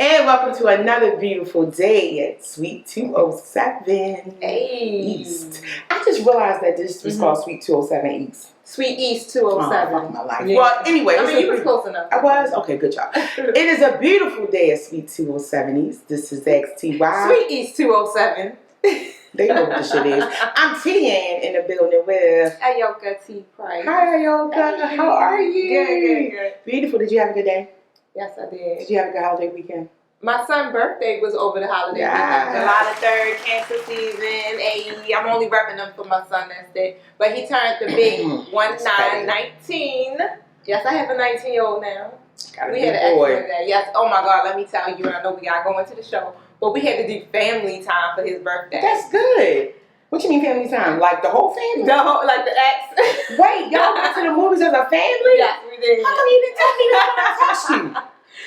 And welcome to another beautiful day at Suite 207 Hey. East. I just realized that this was called Suite 207 East. Suite East 207. Oh, fuck my life. Yeah. Well, anyway. I mean, you was close enough. I was? Okay, good job. It is a beautiful day at Suite 207 East. This is XTY. Suite East 207. They know what the shit is. I'm Tian in the building with Ayoka T. Price. Hi, Ayoka. Hey. How are you? Good. Beautiful. Did you have a good day? Yes, I did. Did you have a good holiday weekend? My son's birthday was over the holiday weekend. July the 3rd, cancer season. Hey, I'm only repping them for my son that day. But he turned the big 19. Yes, I have a 19-year-old now. We had an excellent day. Yes. Oh my God, let me tell you, and I know we gotta go into the show, but we had to do family time for his birthday. That's good. What you mean family time? Like the whole family? Like the ex. Wait, y'all went to the movies as a family? Yes, we did. How come you didn't tell me that when I text you?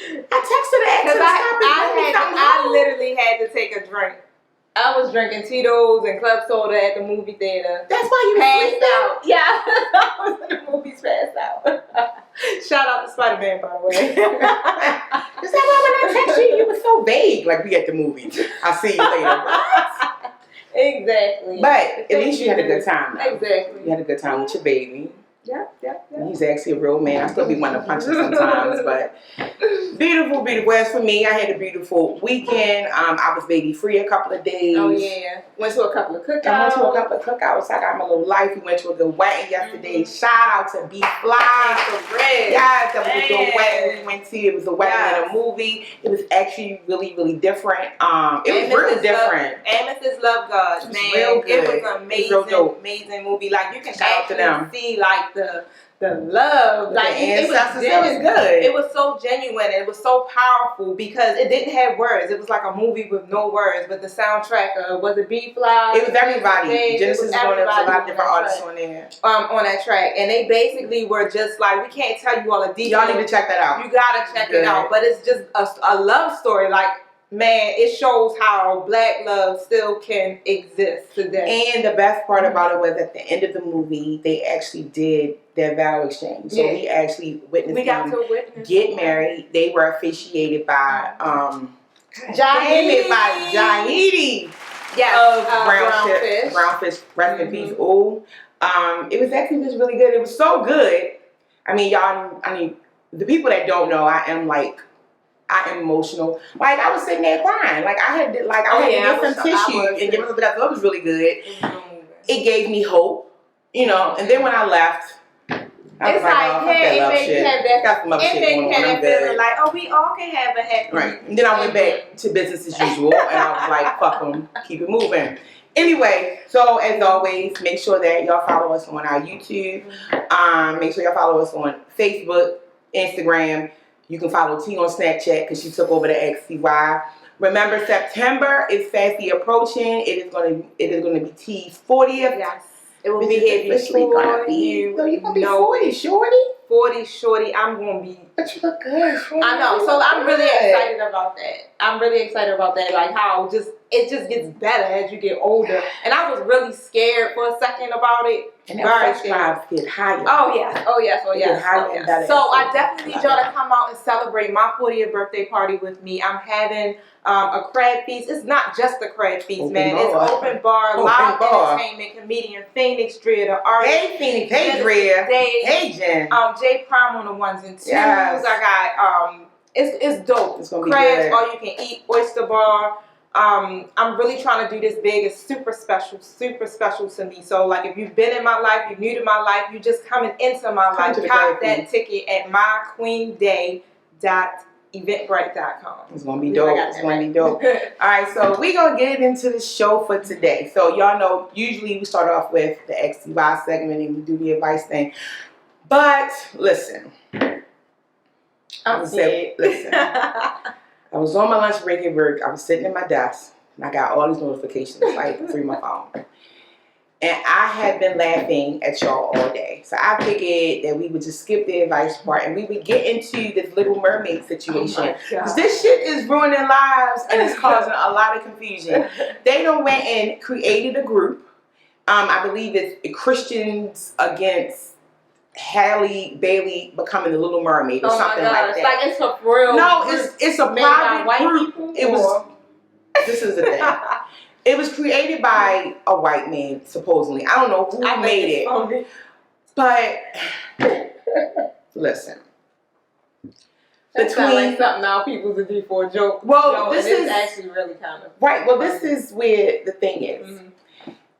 I texted the ex Because I literally had to take a drink. I was drinking Tito's and club soda at the movie theater. That's why you passed out. Yeah, I was in the movies passed out. Shout out to Spider-Man, by the way. Is that why when I text you, you were so vague? Like, we at the movie. I'll see you later. Exactly. But at least you had a good time. Though. Exactly. You had a good time with your baby. Yep. He's actually a real man. I still be wanting to punch him sometimes, but beautiful. As for me, I had a beautiful weekend. I was baby free a couple of days. Oh yeah, went to a couple of cookouts. I got my little life. We went to a good wedding yesterday. Shout out to B Fly. Yes, that was a good wedding we went to. It was a wedding in a movie. It was actually really, really different. It was real different. Amethyst Love God, man. Real good. It was an amazing movie. Like you can shout out to them. See like the love, like it was good. It was so genuine and it was so powerful because it didn't have words. It was like a movie with no words, but the soundtrack was it B Fly? It was everybody. Genesis was on there. Was a lot of different artists on there. On that track, and they basically were just like, we can't tell you all the details. Y'all need to check that out. You gotta check it out. But it's just a love story. Like, man, it shows how black love still can exist today. And the best part about it was at the end of the movie, they actually did their vow exchange. So we actually witnessed them get married. They were officiated by Jahidi. Yes, of Brownfish, rest in peace. Oh, it was actually just really good. It was so good. I mean, the people that don't know, I am emotional. Like I was sitting there crying. Like I had to get some tissue and give it, but I thought it was really good. It gave me hope, And then when I left, I was it makes you have that feeling like, oh, we all can have a happy. Right. And then I went back to business as usual, and I was like, fuck them, keep it moving. Anyway, so as always, make sure that y'all follow us on our YouTube. Make sure y'all follow us on Facebook, Instagram. You can follow T on Snapchat because she took over the XTY. Remember, September is fastly approaching. It is going to be T's 40th. Yes. It will be here before you. So you're going to be 40, shorty? 40, shorty. I'm going to be. But you look good, shorty. I know. So I'm really excited about that. Like how it just gets better as you get older. And I was really scared for a second about it. And that sex drive get higher. Oh yes. So I definitely need y'all to come out and celebrate my 40th birthday party with me. I'm having a crab feast. It's not just a crab feast, man. It's open bar, live entertainment, comedian Phoenix Drea, the artist. Hey Phoenix, hey Drea, hey Jen. Jay Prime on the ones and twos. Yes. I got it's dope. It's gonna be crabs, good. all you can eat, oyster bar. I'm really trying to do this big. It's super special to me. So like if you've been in my life, you're new to my life, you just coming into my life, cop that ticket at myqueenday.eventbrite.com. It's gonna be dope. It's gonna be dope. All right, so we're gonna get into the show for today. So y'all know usually we start off with the XTY segment and we do the advice thing. But listen. I was on my lunch break at work. I was sitting at my desk and I got all these notifications like through my phone. And I had been laughing at y'all all day. So I figured that we would just skip the advice part and we would get into this Little Mermaid situation. Because this shit is ruining lives and it's causing a lot of confusion. They done went and created a group. I believe it's Christians Against Halle Bailey becoming the Little Mermaid or something like that. Like it's a real. No, it's a private white group. people. It was. This is the thing. It was created by a white man, supposedly. I don't know who made it. Funny. But listen. That sounds like something our people's would do for a joke. Well, this is actually really kind of right. Well, this is where the thing is. Mm-hmm.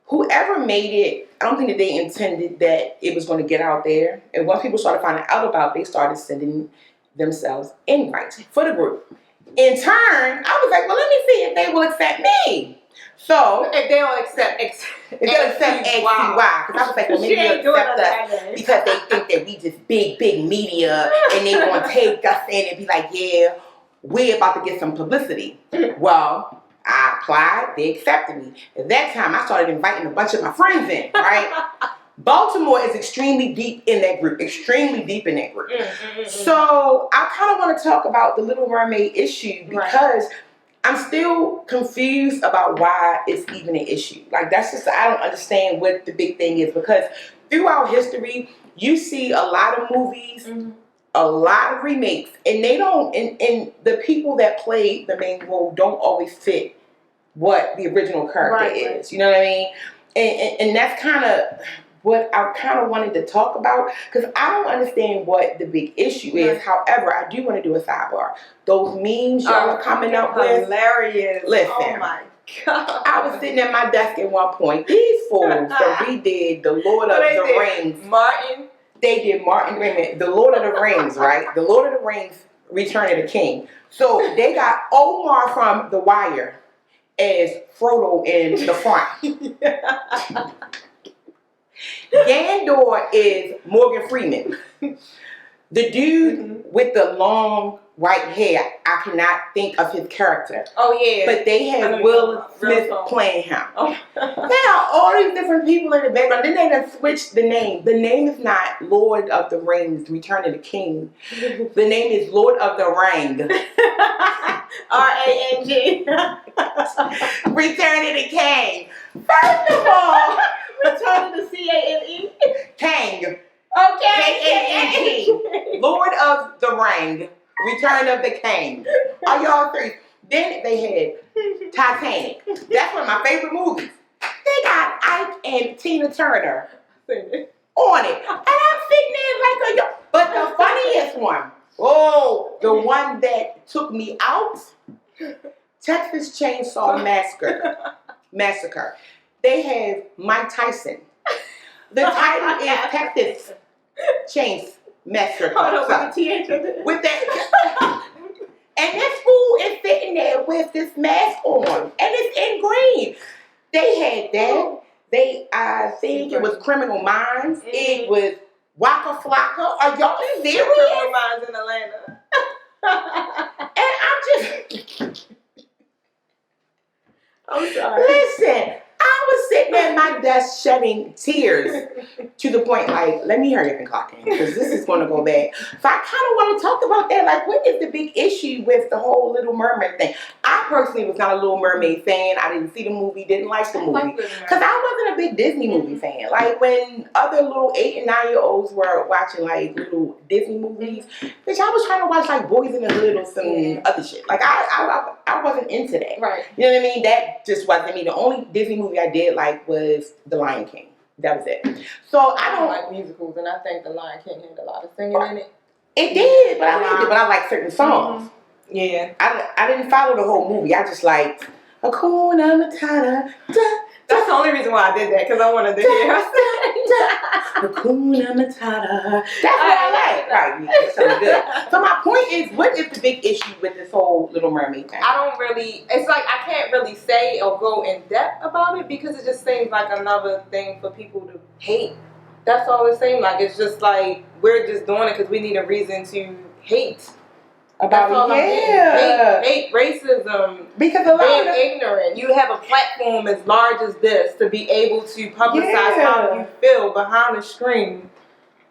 Whoever made it, I don't think that they intended that it was going to get out there. And once people started finding out about it, they started sending themselves invites for the group. In turn, I was like, well, let me see if they will accept me. So if they don't accept XCY, because I was like, well, maybe they'll accept us because they think that we just big media and they gonna take us in and be like, yeah, we're about to get some publicity. Well, I applied, they accepted me. At that time, I started inviting a bunch of my friends in, right? Baltimore is extremely deep in that group, So I kind of want to talk about the Little Mermaid issue because I'm still confused about why it's even an issue. Like, that's just, I don't understand what the big thing is, because throughout history, you see a lot of movies, a lot of remakes, and they don't, and the people that play the main role don't always fit what the original character is. You know what I mean? And that's kind of what I kind of wanted to talk about, because I don't understand what the big issue is. However, I do want to do a sidebar. Those memes y'all are coming up with, hilarious. Listen, oh my God. I was sitting at my desk at one point. These fools that redid the Lord of the Rings. Martin. They did Martin. Wait a minute. The Lord of the Rings, right? The Lord of the Rings, Return of the King. So they got Omar from The Wire as Frodo in the front. Gandor is Morgan Freeman. The dude with the long white hair, I cannot think of his character. Oh, yeah. But they had Will Smith playing him. Oh. There are all these different people in the background. Then they done switched the name. The name is not Lord of the Rings, Return of the King. The name is Lord of the Rang. R-A-N-G. Return of the King. First of all, Return of the C-A-N-E. Kang. Okay. K-A-N-G. Lord of the Rang. Return of the King. Are y'all three? Then they had Titanic. That's one of my favorite movies. They got Ike and Tina Turner on it. And I'm sitting there like but the funniest one, the one that took me out, Texas Chainsaw Massacre. They have Mike Tyson. The title is Texas Chainsaw Massacre. With that, and this fool is sitting there with this mask on, and it's in green. They had that. I think it was Criminal Minds. It was Waka Flocka. Are y'all serious? Criminal Minds in Atlanta. And I'm sorry. Listen, I was sitting at my desk shedding tears to the point like, let me hurry up and clock in because this is going to go bad. So I kind of want to talk about that. Like, what is the big issue with the whole Little Mermaid thing? I personally was not a Little Mermaid fan. I didn't see the movie, didn't like the movie. Because I wasn't a big Disney movie fan. Like, when other little 8 and 9-year-olds were watching, like, little Disney movies, bitch, I was trying to watch, like, Boys in the Hood or some other shit. Like, I wasn't into that. Right. You know what I mean? That just wasn't me. The only Disney movie I did like was The Lion King. That was it. So I don't like musicals, and I think The Lion King had a lot of singing in it. It did, but I liked it. But I like certain songs. Yeah. I didn't follow the whole movie. I just liked Hakuna Matata. That's the only reason why I did that, because I wanted to hear her Hakuna Matata. That's what I like. Right, that sounds good. So my point is, what is the big issue with this whole Little Mermaid thing? I don't really, it's like I can't really say or go in depth about it because it just seems like another thing for people to hate. That's all it seems like. It's just like we're just doing it because we need a reason to hate. About hate racism, because a lot being of ignorant. You have a platform as large as this to be able to publicize how you feel behind the screen,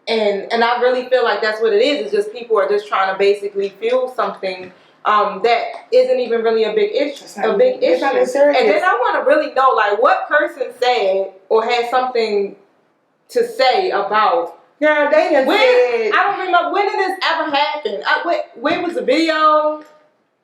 and I really feel like that's what it is. It's just people are just trying to basically feel something that isn't even really a big issue. A big issue. And then I want to really know, like, what person said or had something to say about Girl, they done said. I don't remember, when did this ever happen? Where was the video?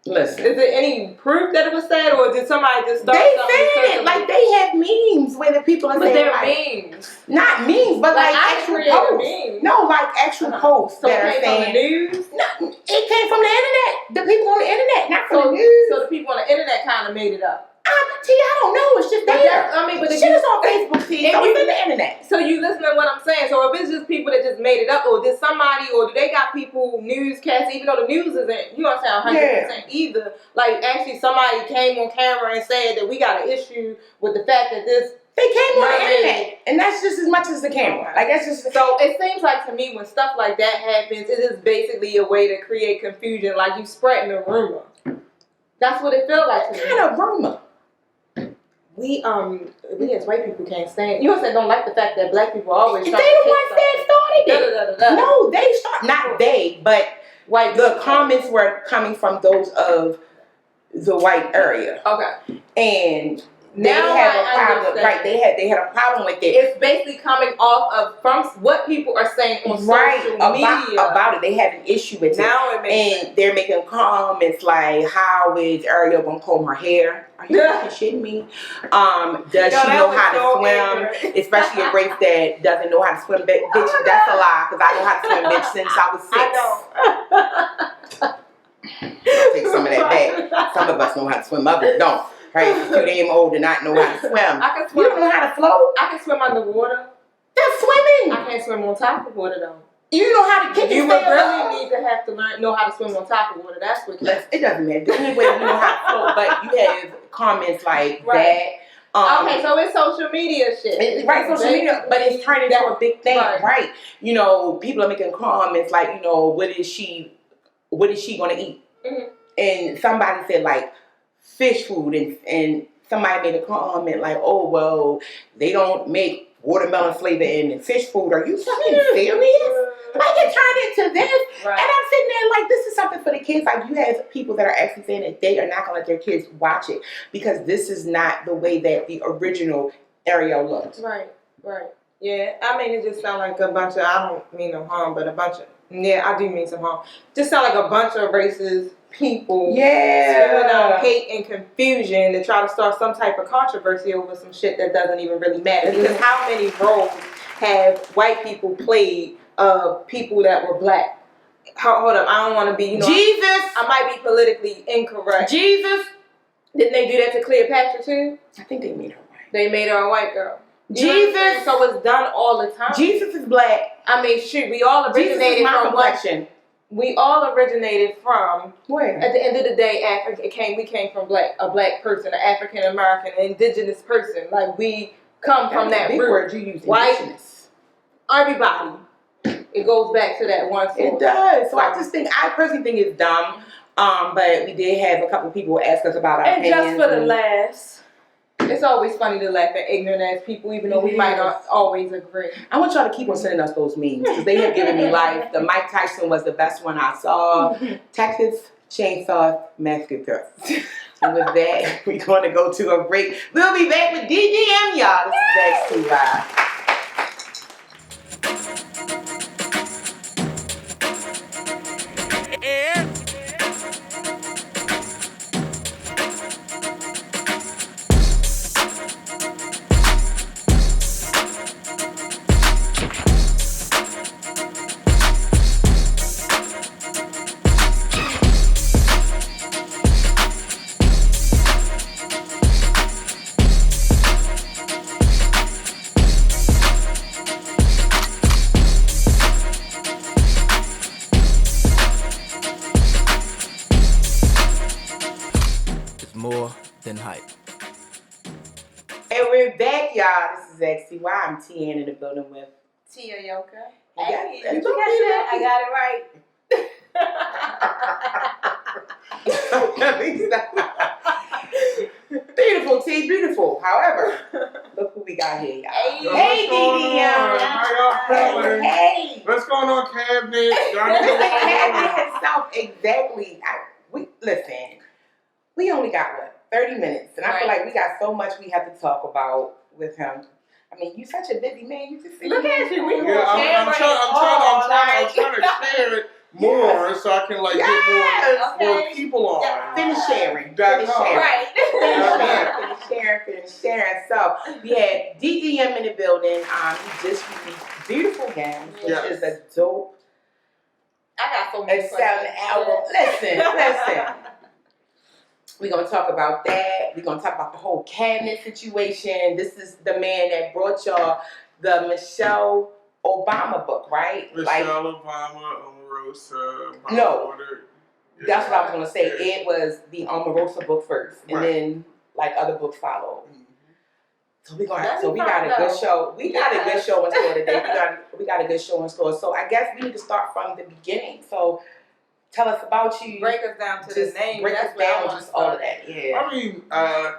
Listen. Is there any proof that it was said, or did somebody just start They something? said it. Like, they have memes where the people are but saying, they're like, memes. not memes, but like I actual created posts. memes. No, like actual posts So that are it came from the saying. news? No, it came from the internet. The people on the internet, not from So, the news. so the people on the internet kind of made it up. I don't know. It's just But there. but Shit is on Facebook, T. So it's in the internet. So you listen to what I'm saying. So if it's just people that just made it up, or did somebody, or do they got people newscasts, even though the news isn't, you know what I'm saying, 100% either. Like actually somebody came on camera and said that we got an issue with the fact that this. They came on the internet, and that's just as much as the camera. Like that's just. So it seems like to me when stuff like that happens, it is basically a way to create confusion, like you spreading a rumor. That's what it feels like to me. What kind of rumor? We as white people can't stand. You also don't like the fact that black people always. They the ones that started it. No, they started. Not they, but white. The comments were coming from those of the white area. Okay. And they now have a I problem. understand. Right? They had a problem with it. It's basically coming off of from what people are saying on social media about it. They have an issue with now it. And they're making comments like, "How is Ariel gonna comb her hair? Are you fucking shitting me? Does she know how to swim? Especially a race that doesn't know how to swim, bitch. That's a lie, because I know how to swim, bitch, since I was 6. I I'll take some of that back. Some of us know how to swim, others don't. Right? It's too damn old to not know how to swim. I can swim. You don't know how to float? I can swim underwater. That's swimming. I can't swim on top of water though. You know how to kick You and would stay alive. really need to have to know how to swim on top of water. That's what. It doesn't matter. The only way you know how to float, but you have comments like that. Okay, so it's social media shit. Right, social media, but it's turning into a big thing, right? You know, people are making comments like, you know, what is she gonna eat? Mm-hmm. And somebody said like fish food, and somebody made a comment like, oh well, they don't make watermelon flavor in fish food. Are you fucking serious? Like it turned into this, and I'm sitting there like, this is something for the kids. Like you have people that are actually saying that they are not gonna let their kids watch it because this is not the way that the original Ariel looked. Right. Yeah, I mean it just sounds like a bunch of, I don't mean no harm, but a bunch of, yeah, I do mean some harm. Just sound like a bunch of racist people. Spewing out hate and confusion to try to start some type of controversy over some shit that doesn't even really matter. Because how many roles have white people played of people that were black? Hold up, I don't want to be, you know. Jesus! I might be politically incorrect. Jesus! Didn't they do that to Cleopatra too? I think they made her white. They made her a white girl. Jesus! So it's done all the time. Jesus is black. I mean, shoot, we all originated from complexion. We all originated from. Where? At the end of the day, we came from a black person, an African American, an indigenous person. Like we come from that big root. Word you use. White. Everybody. It goes back to that one source. It does. So I personally think it's dumb. But we did have a couple people ask us about our opinions. And just for the laughs. It's always funny to laugh at ignorant ass people, even though we might not always agree. I want y'all to keep on sending us those memes because they have given me life. The Mike Tyson was the best one I saw. Texas Chainsaw Massacre. And with that, we're going to go to a break. We'll be back with DGM, y'all. This is XTY. More than hype. And we're back, y'all. This is XTY. I'm Tian in the building with Tia Yoka. Hey, you got that? I got it right. Beautiful, T. Beautiful. However, look who we got here, y'all. Hey, DDM. How y'all feeling? Hey. What's going on, cabinet? Cabinet itself, exactly. Listen. We only got 30 minutes, and I feel like we got so much we have to talk about with him. I mean, you such a busy man. You just Look at you. We Yeah, I'm trying to share it more so I can like get more people on. Yeah, finish sharing. That's all. Right. Finish sharing. So we had DDM in the building. He just released Beautiful Gowns, which is a dope I got so many selling album. Listen. We're going to talk about that. We're going to talk about the whole cabinet situation. This is the man that brought y'all the Michelle Obama book, right? Michelle Obama, Omarosa, No. Order. Yeah. That's what I was going to say. It was the Omarosa book first, and then like other books followed. So we got a good show. We got a good show in store today. We got a good show in store. So I guess we need to start from the beginning. So tell us about you. Break us down to the name. Break us down, just all of that. Yeah. I mean,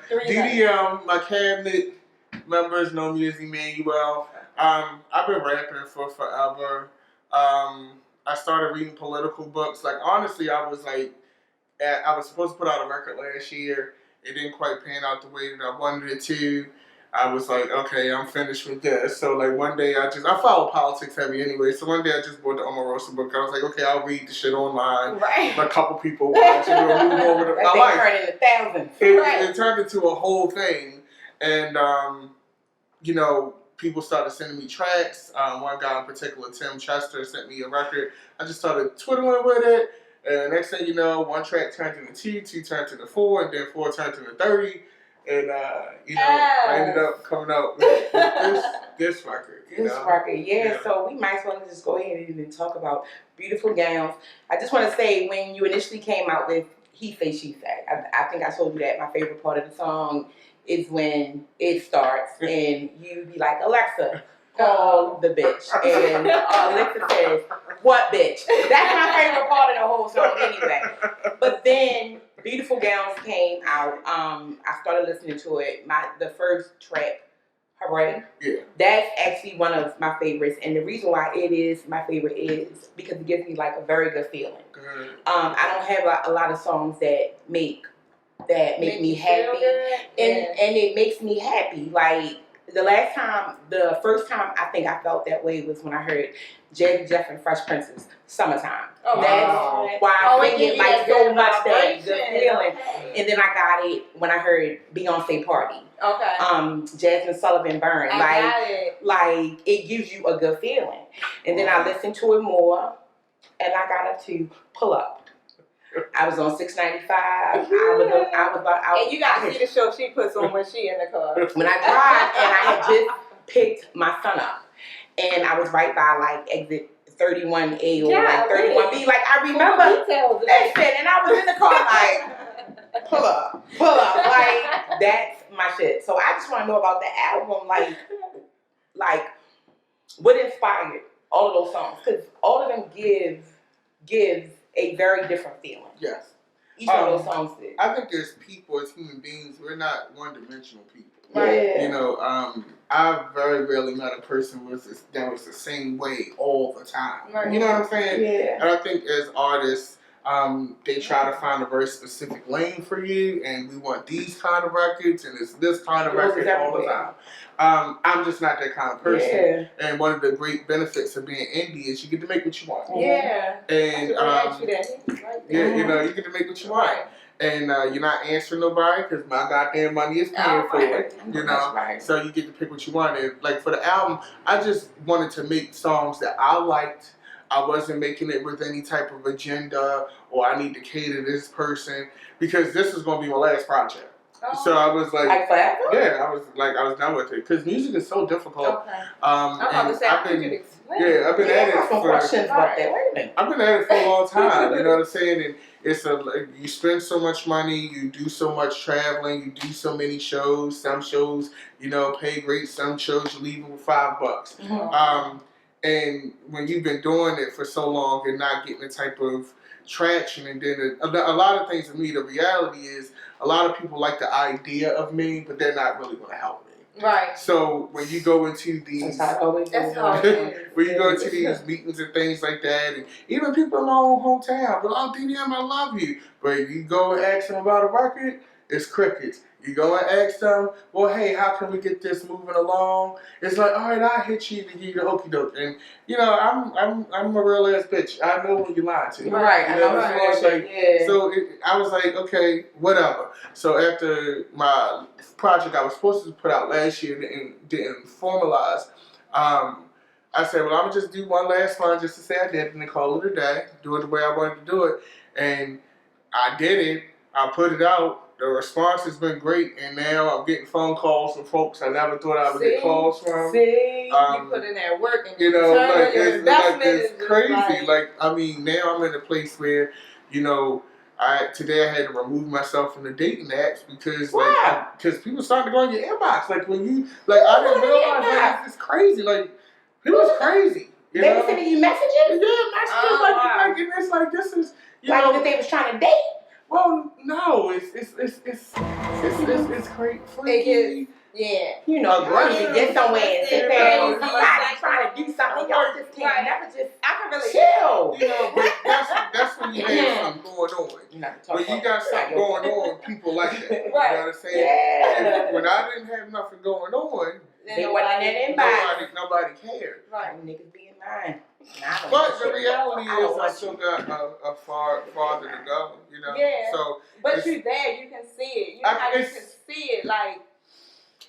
DDM, my cabinet members know me as Emmanuel. I've been rapping for forever. I started reading political books. Like, honestly, I was supposed to put out a record last year. It didn't quite pan out the way that I wanted it to. I was like, okay, I'm finished with this. So, like, one day I follow politics heavy anyway. So one day I just bought the Omarosa book. I was like, okay, I'll read the shit online. Right. A couple people watch it. We'll move over to my life. Turned into thousands. It turned into a whole thing. And, people started sending me tracks. One guy in particular, Tim Chester, sent me a record. I just started twiddling with it. And next thing you know, one track turned into two turned into 4, and then 4 turned into 30. And, I ended up coming out with this record. So we might as well just go ahead and talk about Beautiful Gowns. I just want to say, when you initially came out with He Say, She Say, I think I told you that my favorite part of the song is when it starts and you be like, Alexa, call the bitch. And Alexa says, what bitch? That's my favorite part of the whole song anyway. But then Beautiful Gowns came out. I started listening to it. The first track, Hooray. Yeah. That's actually one of my favorites. And the reason why it is my favorite is because it gives me like a very good feeling. I don't have a lot of songs that make me happy. And it makes me happy. Like the first time I think I felt that way was when I heard Jazzy Jeff and Fresh Prince's Summertime. Oh, that's why I think it like so much that good feeling. Okay. And then I got it when I heard Beyonce Party. Okay. Jasmine Sullivan Burn. Like it gives you a good feeling. And then I listened to it more and I got it to Pull Up. I was on 695. I was about out. And you got to see the show she puts on when she in the car. When I drive, and I had just picked my son up, and I was right by like exit 31A or like 31B. Like I remember, listen, and I was in the car like, pull up, like that's my shit. So I just want to know about the album, like what inspired all of those songs, because all of them give a very different feeling. Yes. Each one of those songs did. I think as people, as human beings, we're not one-dimensional people. Right. Yeah. I very rarely met a person that was the same way all the time. Right. You know what I'm saying? Yeah. And I think as artists, they try to find a very specific lane for you, and we want these kind of records, and it's this kind of record all the time. I'm just not that kind of person. Yeah. And one of the great benefits of being indie is you get to make what you want. Yeah. And you get to make what you want. Right. And you're not answering nobody because my goddamn money is paying for it. Right. So you get to pick what you want. And like for the album, I just wanted to make songs that I liked. I wasn't making it with any type of agenda or I need to cater to this person because this is going to be my last project. Oh. So I was like forever? Yeah, I was done with it because music is so difficult. Okay. I've been at it for a long time. You know what I'm saying? And you spend so much money, you do so much traveling, you do so many shows. Some shows, pay great. Some shows you leave them with $5. Mm-hmm. And when you've been doing it for so long and not getting the type of traction, and then a lot of things for me, the reality is a lot of people like the idea of me, but they're not really going to help me. Right. So when you go into these, when you go into these meetings and things like that, and even people in my own hometown, but DDM, I love you. But you go and ask them about a record, it's crickets. You go and ask them, well, hey, how can we get this moving along? It's like, all right, I'll hit you to give you the okey doke. And you know, I'm a real ass bitch. I know when you're lying to me. Right, You know what I'm saying? Like, yeah. so I was like, okay, whatever. So after my project I was supposed to put out last year and didn't formalize, I said, well, I'm gonna just do one last one just to say I did it and then call it a day, do it the way I wanted to do it. And I did it. I put it out. The response has been great, and now I'm getting phone calls from folks I never thought I would get calls from. You put in that work, and you know, like it's crazy. Like, I mean, now I'm in a place where, you know, today I had to remove myself from the dating apps because because people starting to go in your inbox. Like when you I didn't realize like it's crazy. Like people's crazy. They were sending you messages? Yeah, messages like and it's like this is like if they was trying to date. Well, no, it's crazy. Yeah. You know, girls can get somewhere and sit there and somebody trying to do something. Y'all just can't never just I can really chill. You know, but that's when you have something going on. When you got something going on, people like that. You know what I'm saying? Yeah. When I didn't have nothing going on, they wasn't in that inbox. Nobody cared. Right. Niggas be in line. But the reality is, I still got a farther to go. You know. Yeah. So, but you there, you can see it. You can see it, like.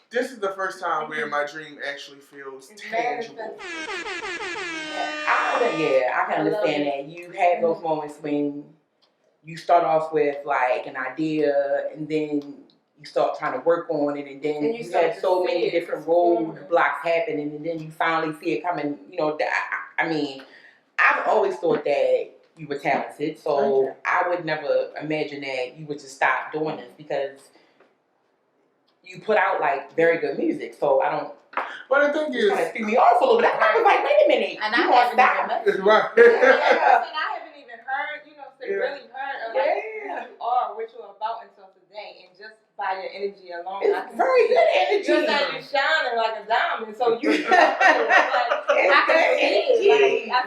This is the first time where my dream actually feels tangible. I can understand that. You have those moments when you start off with like an idea and then you start trying to work on it and then you have so many different roadblocks happening and then you finally see it coming. You know, I mean, I've always thought that you were talented, so I would never imagine that you would just stop doing this because you put out like very good music, so I don't. But the thing is, kind of threw me off a little bit. I was like, wait a minute, and you want to stop? Right. I haven't even heard, really heard of like who you are, what you're about until today, and just by your energy alone, it's very good energy. Just like you shining like a diamond, so you. I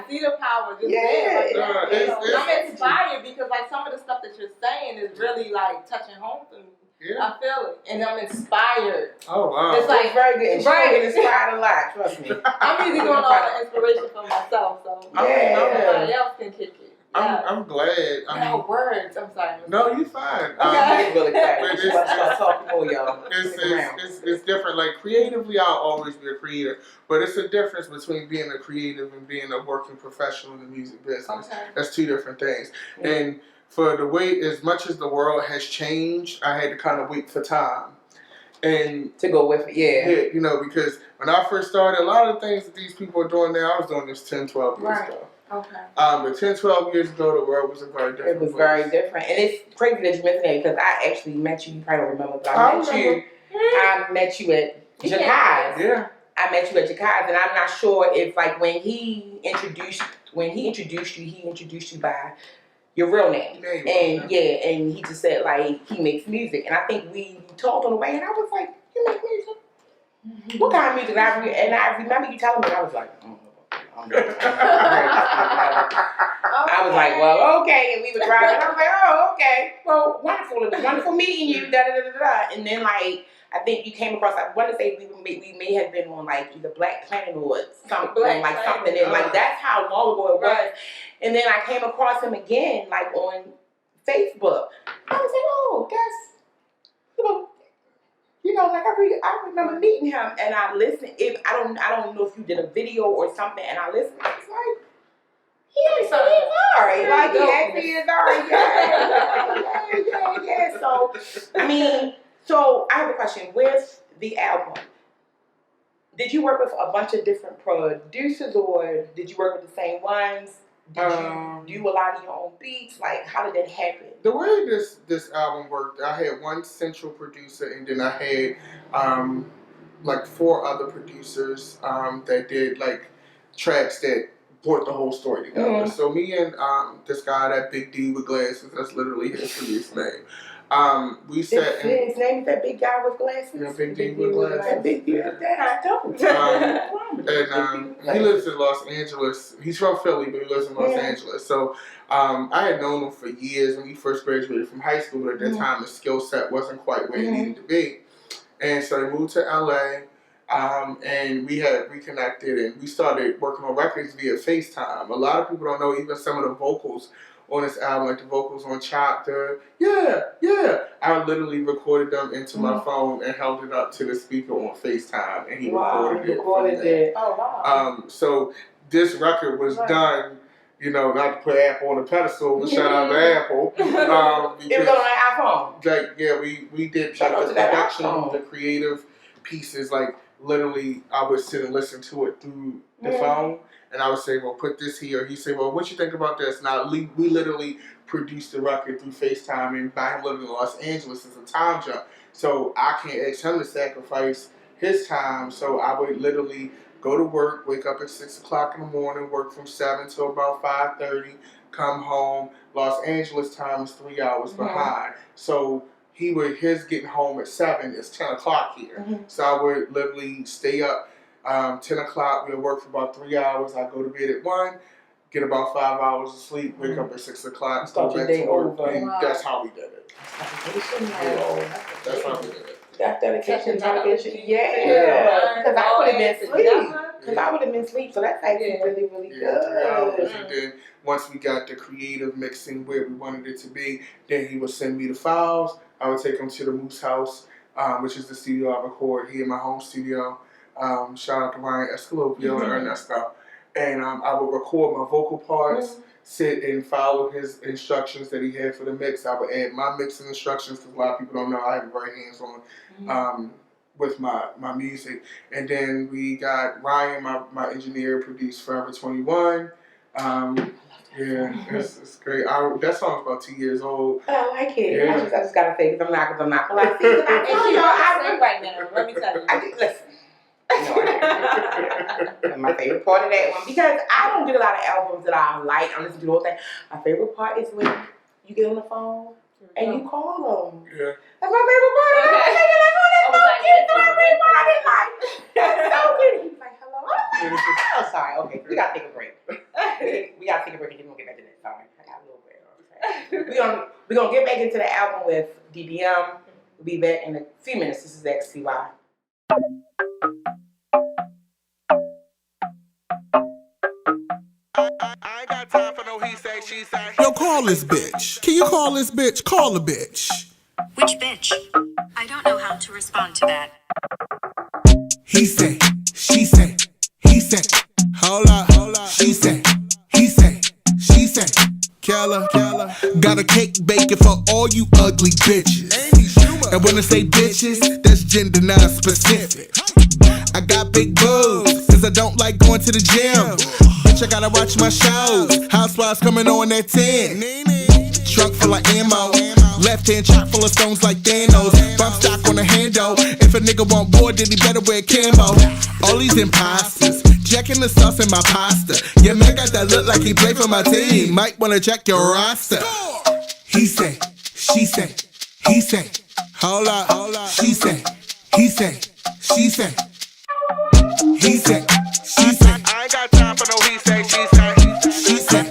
see the power just there. Like, I'm inspired because like some of the stuff that you're saying is really like touching home to me. Yeah. I feel it, and I'm inspired. Oh wow! It's like very good. And right, inspired a lot. Trust me. I'm usually doing all the inspiration for myself, so somebody else can kick it. Yeah. I'm glad. I mean, words. I'm sorry. No, you're fine. Okay. Really it's different. Like creatively, I'll always be a creator, but it's a difference between being a creative and being a working professional in the music business. Okay. That's two different things. Yeah. And for the way, as much as the world has changed, I had to kind of wait for time. And to go with it, yeah, you know, because when I first started, a lot of the things that these people are doing now, I was doing this 10, 12 years ago. Okay. But 10, 12 years ago, the world was a very different place. Very different. And it's crazy that you mentioned that because I actually met you probably don't remember, but I met you at Jakai's. Yeah. I met you at Jakai's, and I'm not sure if like when he introduced you, he introduced you by your real name. And and he just said like he makes music. And I think we talked on the way and I was like, you make music? Mm-hmm. What kind of music? And I remember you telling me, I was like, I was like, well, okay. And we were driving. I was like, oh, okay. Well, wonderful. It was wonderful meeting you. And then like I think you came across. I want to say we may have been on like either Black Planet or something and like that's how long ago it was. And then I came across him again like on Facebook. I was like, oh, guess like I remember meeting him and I listened. I don't know if you did a video or something, and I listened. I was like, he actually is alright. Like he actually is alright. Yeah. So I mean. So I have a question. With the album, did you work with a bunch of different producers, or did you work with the same ones? Did you do a lot of your own beats? Like, how did that happen? The way this album worked, I had one central producer, and then I had like 4 other producers that did like tracks that brought the whole story together. Mhm. So me and this guy, that big D with glasses, that's literally his produce name. We sat and His name is that big guy with glasses? yeah, big D with glasses. That big D with that. He lives in Los Angeles. He's from Philly, but he lives in Los Angeles. So I had known him for years when he first graduated from high school, but at that time his skill set wasn't quite where it needed to be. And so I moved to LA, and we had reconnected, and we started working on records via FaceTime. A lot of people don't know even some of the vocals on this album, like the vocals on Chapter. I literally recorded them into my phone and held it up to the speaker on FaceTime, and he recorded it. Oh, wow. So this record was done, not to put Apple on the pedestal, but shout out to Apple. It was on an iPhone. Like, we did like the production, the creative pieces, like literally I would sit and listen to it through the phone. And I would say, well, put this here. He'd say, well, what you think about this? Now, we literally produced the record through FaceTime, and by him living in Los Angeles is a time jump. So I can't ask him to sacrifice his time. So I would literally go to work, wake up at 6 o'clock in the morning, work from 7 till about 5:30, come home. Los Angeles time is 3 hours behind. So his getting home at 7 is 10 o'clock here. So I would literally stay up. 10 o'clock, we'll work for about 3 hours. I go to bed at 1, get about 5 hours of sleep, wake up at 6 o'clock, Start go your back day to work. over. And that's how we did it. That's how we did it. That's dedication, dedication. Yeah. Because I would have been asleep. So that's actually really, really good. 3 hours. And then once we got the creative mixing where we wanted it to be, then he would send me the files. I would take them to the Moose House, which is the studio I record here in my home studio. Shout out to Ryan Escalopio and Ernesto. And I would record my vocal parts, sit and follow his instructions that he had for the mix. I would add my mixing instructions because a lot of people don't know I have very hands-on with my music. And then we got Ryan, my engineer, produced Forever 21. It's great. That song's about 2 years old. I like it. Yeah. I just gotta say, because I'm not gonna lie. See, And she don't sing right now. Let me tell you. I did listen. My favorite part of that one, because I don't get a lot of albums that I like. I listen to the whole thing. My favorite part is when you get on the phone and you call them. Yeah. That's my favorite part. That's so good. He's like, hello. Oh, sorry. Okay, we gotta take a break. We gotta take a break and then we'll get back to that song. I got a little bit. We're gonna get back into the album with DBM. We'll be back in a few minutes. This is XTY. I ain't got time for no he say, she say. Yo, call this bitch. Can you call this bitch? Call the bitch. Which bitch? I don't know how to respond to that. He say, she say, he say. Hold up, she say, he say, she say. Keller, got a cake baking for all you ugly bitches. And when I say bitches, that's gender non-specific. I got big boobs, cause I don't like going to the gym. Bitch, I gotta watch my shows. Housewives coming on at 10. Trunk full of ammo. Left hand chock full of stones like Thanos. Bump stock on the handle. If a nigga want more, then he better wear camo. All these imposters, checking the sauce in my pasta. Yeah, man got that look like he played for my team. Might wanna check your roster. He say, she say, he say. Hold up, she say, he say, she say. He say, she say. I ain't got time for no he say, she say. She say,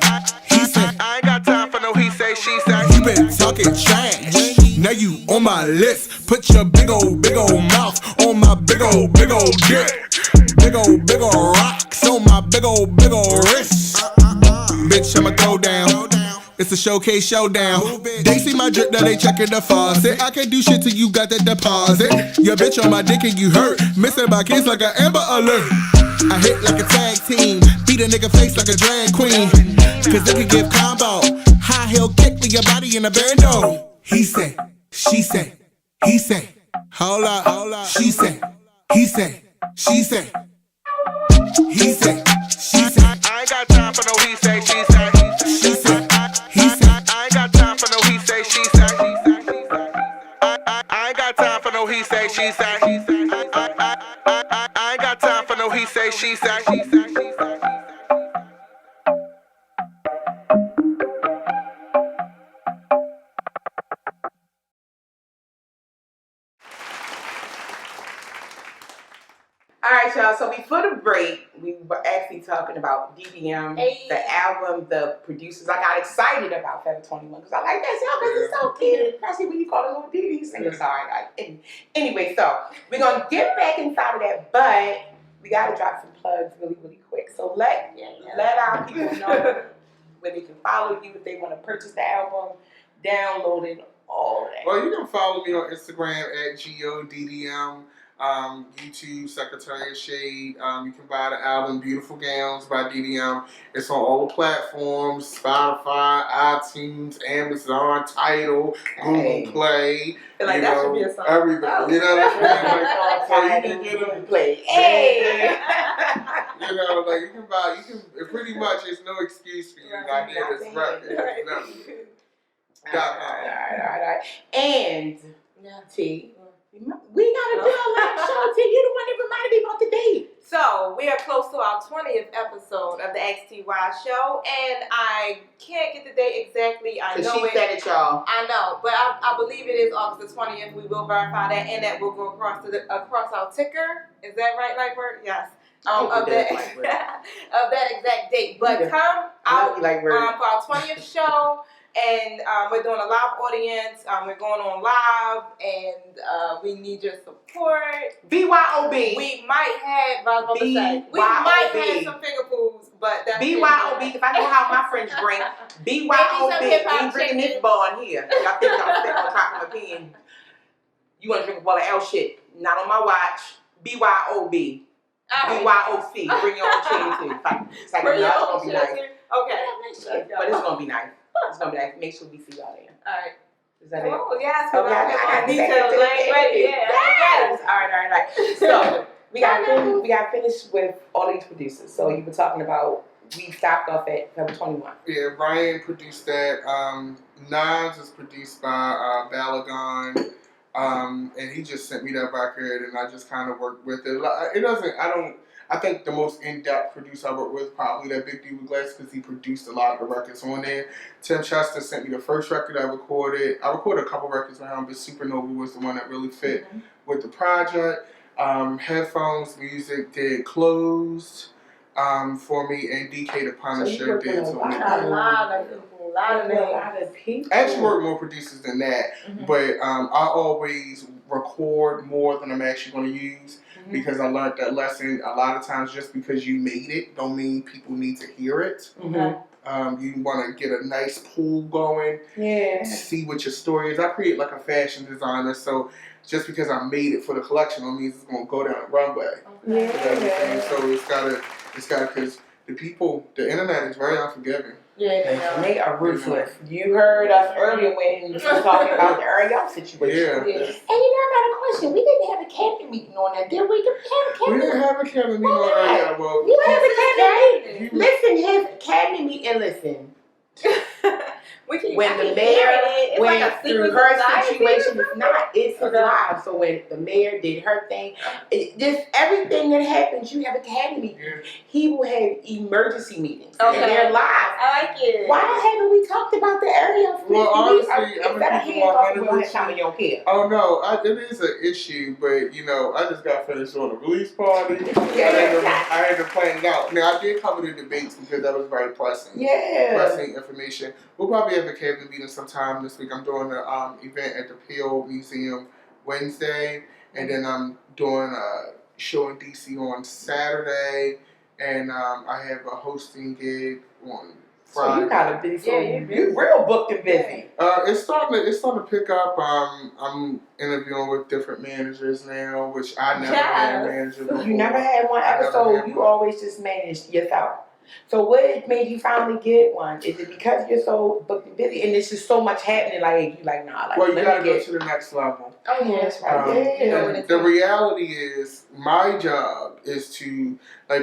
he say. I ain't got time for no he say, she say. You been talking trash. Now you on my list. Put your big old mouth on my big old dick. Big old rocks on my big old wrist. Bitch, I'ma go down. It's a showcase showdown. They see my drip, now they checking the faucet. I can't do shit till you got that deposit. Your bitch on my dick and you hurt. Missing my kids like an Amber Alert. I hit like a tag team. Beat a nigga face like a drag queen. Cause they can give combo. High heel kick to your body in a bando. He say, she say, he say. Hold up, she say, he say, she say. He say, she say. I ain't got time for no he say, she say. She say, he say. I ain't got time for no he say, she say. I ain't got time for no he say, she say. I ain't got time for no he say, she say. right, y'all. So before the break, we were actually talking about DDM, Hey. the album, the producers. I got excited about Forever 21 because I like that song because it's so cute. Especially when you call it little DD singing. Sorry, anyway, so we're gonna get back inside of that, but we gotta drop some plugs really, really quick. So let our people know where they can follow you if they want to purchase the album, download it, all of that. Well, you can follow me on Instagram at GODDM, YouTube, Secretariat Shade. You can buy the album Beautiful Gowns by DDM. It's on all the platforms, Spotify, iTunes, Amazon, Tidal, Google Play. Like that should be a song. Everything. Oh. You know what I'm saying? Like, so you can get them. Play. Hey! You know, like pretty much it's no excuse for you not to hear this record. All right. And T, we gotta do a live show. T, you the one that reminded me about the date. So we are close to our 20th episode of the XTY show, and I can't get the date exactly. I know she said it, y'all. I know, but I believe it is August the 20th. We will verify that, and that will go across our ticker. Is that right, Lightbird? Yes. Of that exact date. But come out for our 20th show. And we're doing a live audience. We're going on live, and we need your support. BYOB. We might have, some finger fools, but that's BYOB, because I know how my friends drink. BYOB. We drinking this ball in here. Y'all think y'all stick on top of my pen. You want to drink a ball of L shit. Not on my watch. BYOB. BYOC. Bring your own chain too. It's like, it's going to be nice. Okay. But it's going to be nice. It's gonna be like, make sure we see y'all there. All right. Is that it? Oh, yes. Okay, I got details. I ain't ready. Yes. All right. So we got finished with all these producers. So you were talking about we stopped off at Forever 21. Yeah, Brian produced that. Nas is produced by Balagon. And he just sent me that record, and I just kind of worked with it. I think the most in-depth producer I worked with probably that Big D with Glass because he produced a lot of the records on there. Tim Chester sent me the first record I recorded. I recorded a couple records with him, but Supernova was the one that really fit with the project. Headphones Music did Closed for me, and DK the Punisher did some. A lot of people. I actually work more producers than that, but I always record more than I'm actually going to use. Because I learned that lesson. A lot of times, just because you made it, don't mean people need to hear it. You want to get a nice pool going. Yeah. See what your story is. I create like a fashion designer, so just because I made it for the collection, don't mean it's going to go down the runway. Yeah. So it's gotta, because the internet is very unforgiving. Yeah, they are ruthless. You heard us earlier when we were talking about the Ariel situation. Yeah. And I got a question. We didn't have a cabinet meeting on that, did we? We didn't have a cabinet meeting on Ariel. Well, you have a cabinet meeting. Listen, his cabinet meeting. Listen. When the mayor went through her situation, it's his life. So when the mayor did her thing, just everything that happens, you have a cabinet meeting. Yeah. He will have emergency meetings. Okay. And they're live. I like it. Why haven't we talked about the area? Well, honestly, Oh no, it is an issue, but I just got finished on a release party. I had to plan it out. Now I did cover the debates because that was very pressing information. We'll probably have a cabinet meeting sometime this week. I'm doing an event at the Peel Museum Wednesday, and then I'm doing a show in DC on Saturday, and I have a hosting gig on Friday. So you got a busy. You real booked and busy. It's starting to pick up. I'm interviewing with different managers now, which I never had a manager before. You never had one episode. You always just managed yourself. So what made you finally get one? Is it because you're so booked and busy and there's just so much happening? Like you like nah. Like well, you gotta go to the next level. Oh yeah, that's right. The reality is, my job is to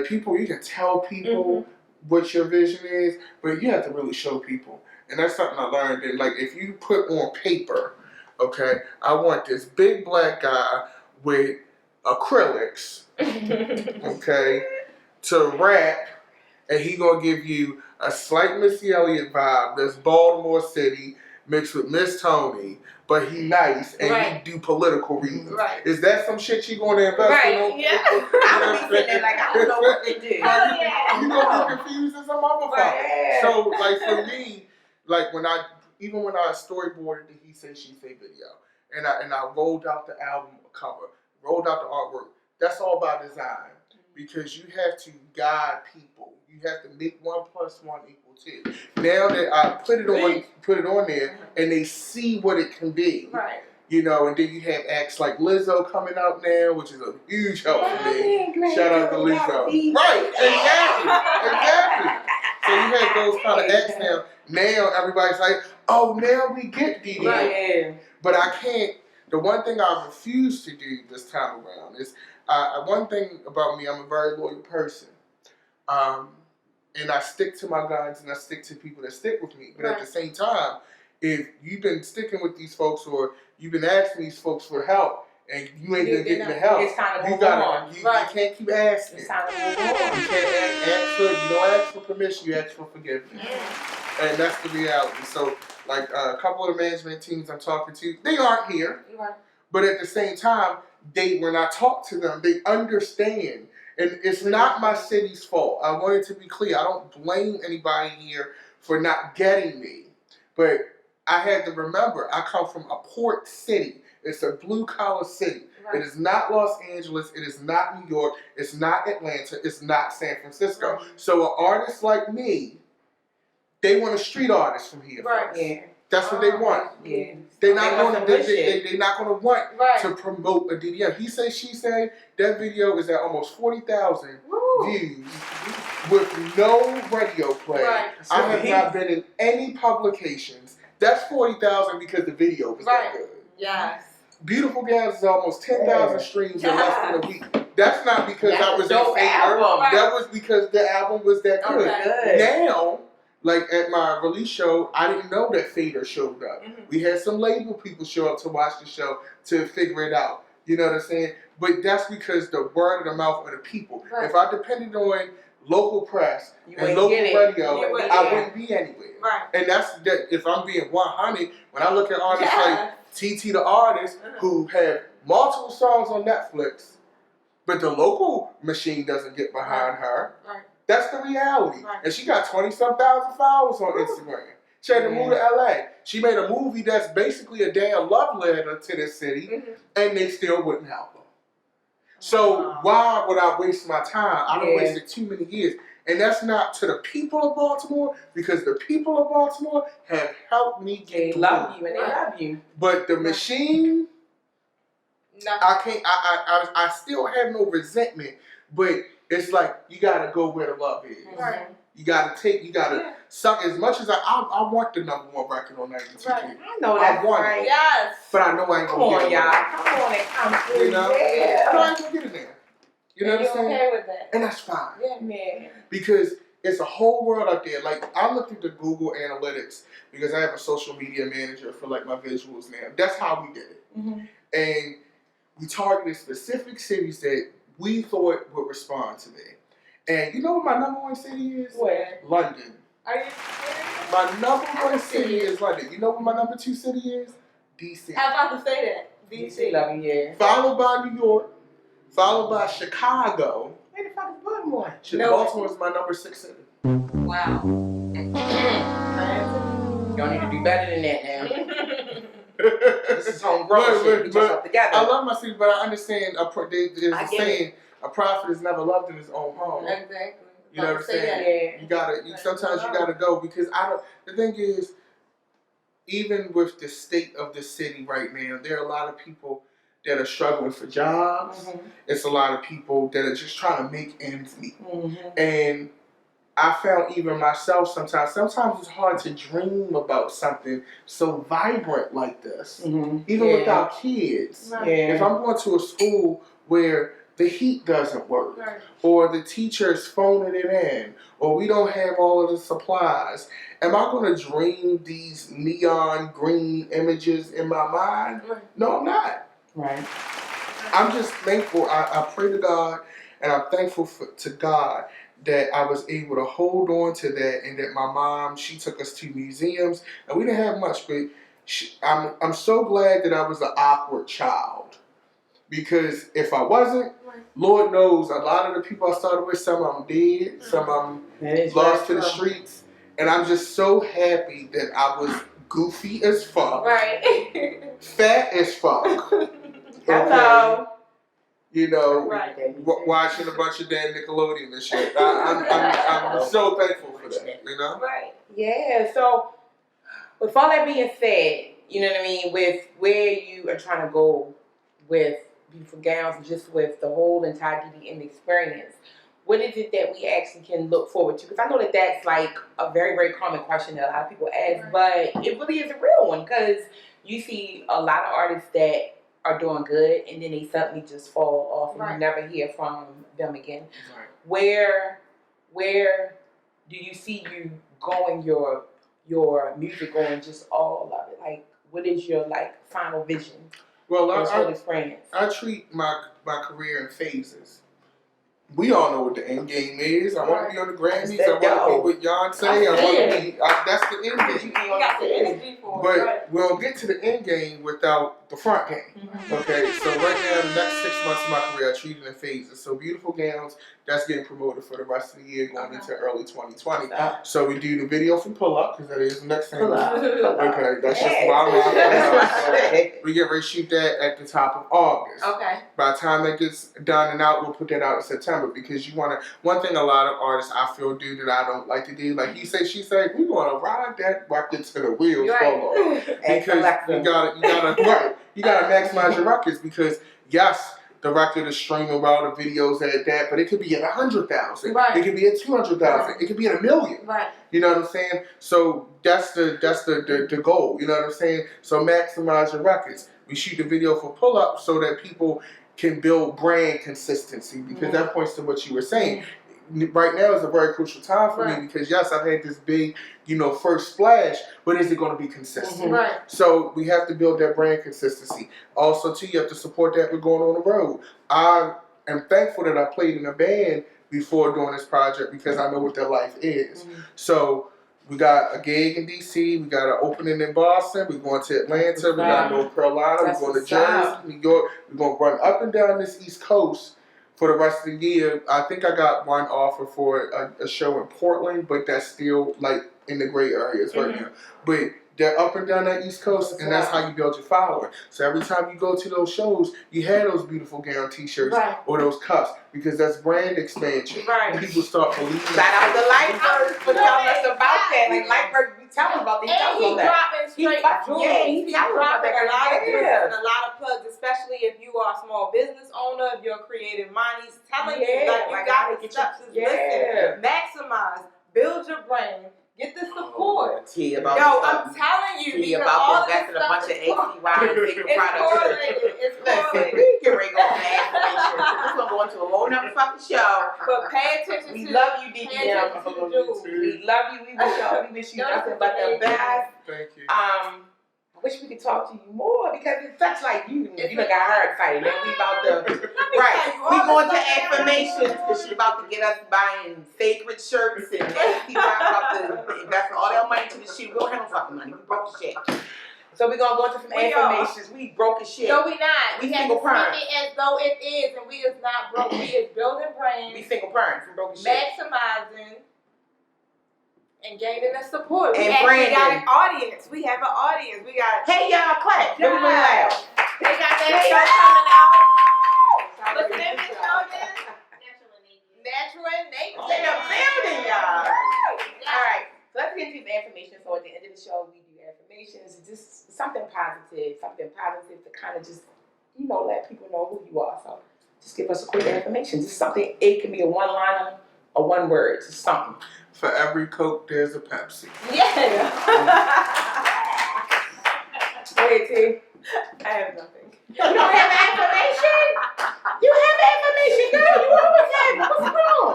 people. You can tell people what your vision is, but you have to really show people. And that's something I learned. That if you put on paper, okay, I want this big black guy with acrylics, okay, to rap. And he gonna give you a slight Missy Elliott vibe. That's Baltimore City mixed with Miss Tony but he nice and Right. he do political reasons. Right. Is that some shit you going to invest Right, in? yeah. I would be sitting there like, I don't know what to do. Hell yeah. You gonna be confused as a motherfucker. Right. So, like, for me, like, when I storyboarded the He Say, She Say video, and I rolled out the album cover, rolled out the artwork, that's all by design. Because you have to guide people. You have to make 1 + 1 = 2. Now that I put it on there, and they see what it can be. Right. You know, and then you have acts like Lizzo coming out now, which is a huge help for me. Shout out to Lizzo. Right, exactly. So you have those kind of acts now. Now everybody's like, oh, now we get DD. Right. But I can't. The one thing I refuse to do this time around is, one thing about me, I'm a very loyal person. And I stick to my guns and I stick to people that stick with me. But at the same time, if you've been sticking with these folks or you've been asking these folks for help and you ain't been getting the help, It's time to you move gotta, on. you Right. can't keep asking. It's time to move You on. can't you don't ask for permission, you ask for forgiveness. And that's the reality. So, like, a couple of the management teams I'm talking to, they aren't here. Right. But at the same time, when I talk to them, they understand. And it's not my city's fault. I want it to be clear. I don't blame anybody here for not getting me. But I had to remember, I come from a port city. It's a blue-collar city. Right. It is not Los Angeles. It is not New York. It's not Atlanta. It's not San Francisco. Right. So an artist like me, they want a street artist from here. Right. first. Yeah. That's what they want. Yeah. They're not They going want to. some good shit. They're not going to want Right. to promote a DDM. He Say, She Say. That video is at almost 40,000 Woo. views with no radio play. Right. I have not been in any publications. That's 40,000 because the video was Right. that good. Yes. Beautiful Gals is almost 10,000 streams in less than a week. That's not because That's I was a dope in favor. album. That was because the album was that good. Okay. Good. Now, like at my release show, I didn't know that Fader showed up. We had some label people show up to watch the show to figure it out. You know what I'm saying? But that's because the word of the mouth of the people. Right. If I depended on local press You and wouldn't local get it. radio, You wouldn't I get it. wouldn't be anywhere. Right. And that's that. If I'm being 100, when I look at artists Yeah. like TT the artist who have multiple songs on Netflix, but the local machine doesn't get behind her. Right. That's the reality. Right. And she got 20-some thousand followers on Instagram. She had to move to LA. She made a movie that's basically a damn love letter to this city, and they still wouldn't help her. So why would I waste my time? I done wasted too many years. And that's not to the people of Baltimore, because the people of Baltimore have helped me They get love through. you and they love you. But the machine, No. I can't. I still have no resentment, but it's like you gotta go where the love is. Right. You gotta suck as much as I want the #1 record on 92. Right. I know that's I want it. right. Yes. But I know I ain't Come gonna on, get it. y'all. Come on and come through. You know? I know I Yeah. ain't gonna get it there. You know And what I'm you're saying? okay with that? And that's fine. Yeah. Man. Because it's a whole world out there. Like, I looked at the Google Analytics because I have a social media manager for like my visuals now. That's how we did it. And we targeted specific cities that we thought would respond to me. And you know what my #1 city is? Where? London. Are you serious? My #1 city is London. You know what my #2 city is? DC. I was about to say that. DC love you, yeah. Followed by New York. Followed by Chicago. Where the fuck is Baltimore? Baltimore is my #6 city. Wow. Y'all need to do better than that now. This is homegrown shit. Get yourself together. I love my city, but I understand there's I a get saying, a prophet is never loved in his own home. Exactly. You know what I'm saying? Yeah. You gotta, sometimes you gotta go because the thing is, even with the state of the city right now, there are a lot of people that are struggling for jobs. It's a lot of people that are just trying to make ends meet. And I found even myself sometimes it's hard to dream about something so vibrant like this. Even with our kids. If I'm going to a school where the heat doesn't work, or the teacher's phoning it in, or we don't have all of the supplies, am I going to dream these neon green images in my mind? No, I'm not. Right. I'm just thankful. I pray to God, and I'm thankful to God that I was able to hold on to that, and that my mom, she took us to museums, and we didn't have much, but I'm so glad that I was an awkward child, because if I wasn't, Lord knows, a lot of the people I started with, some of them dead, some of them lost to the streets, and I'm just so happy that I was goofy as fuck, Right. fat as fuck. Hello. You know, Right. watching a bunch of damn Nickelodeon and shit. I'm so thankful for that, you know? Right. Yeah, so with all that being said, you know what I mean, with where you are trying to go with Beautiful Gowns and just with the whole entire DDM experience, what is it that we actually can look forward to? Because I know that that's like a very, very common question that a lot of people ask, but it really is a real one, because you see a lot of artists that are doing good and then they suddenly just fall off and you never hear from them again. Right. Where do you see you going your music going, just all of it? Like, what is your like final vision? Well, experience. I treat my career in phases. We all know what the end game is. I want to be on the Grammys. I want to be with Beyonce. I want to be. That's the end game. You got the energy for it. But we don't get to the end game without the front game. Mm-hmm. Okay, so right now, the next 6 months of my career, I treat it in phases. So Beautiful Gowns, that's getting promoted for the rest of the year, going into early 2020. So we do the video for Pull Up, because that is the next thing. Okay, that's just bottom line. We get ready to shoot that at the top of August. Okay. By the time that gets done and out, we'll put that out in September, because you want to. One thing a lot of artists I feel do that I don't like to do, like he say, she say, we want to ride that record to the wheels fall off. Because you gotta maximize your records, because yes, the record is streaming well, the videos at that, but it could be at 100,000. Right. It could be at 200,000. It could be at 1 million. Right. You know what I'm saying? So that's the goal. You know what I'm saying? So maximize your records. We shoot the video for Pull Up so that people can build brand consistency, because that points to what you were saying. Right now is a very crucial time for me, because yes, I've had this big, first splash, but is it going to be consistent? Right. So we have to build that brand consistency. Also, too, you have to support that with going on the road. I am thankful that I played in a band before doing this project, because I know what their life is. So we got a gig in DC, we got an opening in Boston, we're going to Atlanta, we got North Carolina, we're going to Jersey, New York. We're going to run up and down this East Coast for the rest of the year. I think I got one offer for a show in Portland, but that's still like in the gray areas right now. But they're up and down that East Coast, and that's how you build your following. So every time you go to those shows, you have those Beautiful Gown t-shirts or those cups, because that's brand expansion. Right. And people start believing. Shout out to Lightbird for telling us about that. Like Lightbird, we tell us about these. And he dropping straight jewels. He's dropping a lot of tips and a lot of plugs, especially if you are a small business owner, if you're a creative mind. He's telling you, like, you got the steps. Listen, maximize, build your brand, get the support. I'm telling you, because all of this investing a bunch of ACY and big it's products. correlated. It's Listen, correlated. we can ready to go for that information. This one going to a whole nother fucking show. But pay attention We to love you, pay attention to the DDM. jewels. We love you. We wish you nothing but the best. Thank you. I wish we could talk to you more, because it's such like you done got her excited. Man, we about to we going to affirmations, because she about to get us buying sacred shirts and people about to invest all their money to the shoe. We don't have no fucking money. We broke as shit. So we're gonna go into some affirmations. We broke as shit. No, we not. We have single to parent. speak it as though it is, and we is not broke. We is building brands, We single parents. We broke as shit. maximizing, and gaining the support. We And actually got branding. an audience. We have an audience. We got. Hey y'all, clap. Let me loud. They got that Hey, show y'all. coming out. What's the name of the show again? Natural and Nature. In the building, y'all. Yeah. All right, so let's get into the affirmation. So at the end of the show, we do affirmations, just something positive to kind of just, let people know who you are. So just give us a quick affirmation. Just something. It can be a one-liner or one word. Just something. For every Coke, there's a Pepsi. Yeah. Go ahead, T. I have nothing. You don't have affirmation? You have affirmation, girl. You always have it. What's wrong?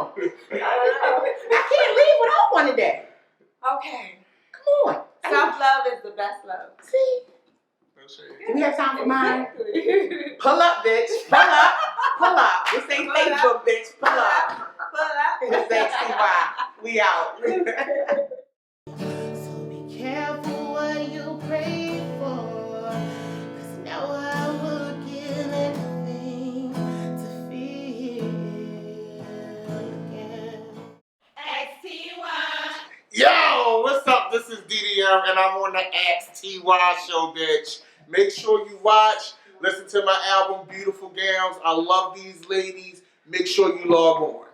I can't leave without one today. Okay. Come on. Self-love is the best love. See? No shade. Do we have time for mine? Exactly. Pull up, bitch. Pull up. Pull up. This ain't Pull up. Facebook, bitch. Pull up. This ain't CY. We out. So be careful what you pray for. this is DDM, and I'm on the Ask TY show, bitch. Make sure you watch, listen to my album, Beautiful Gowns. I love these ladies. Make sure you log on.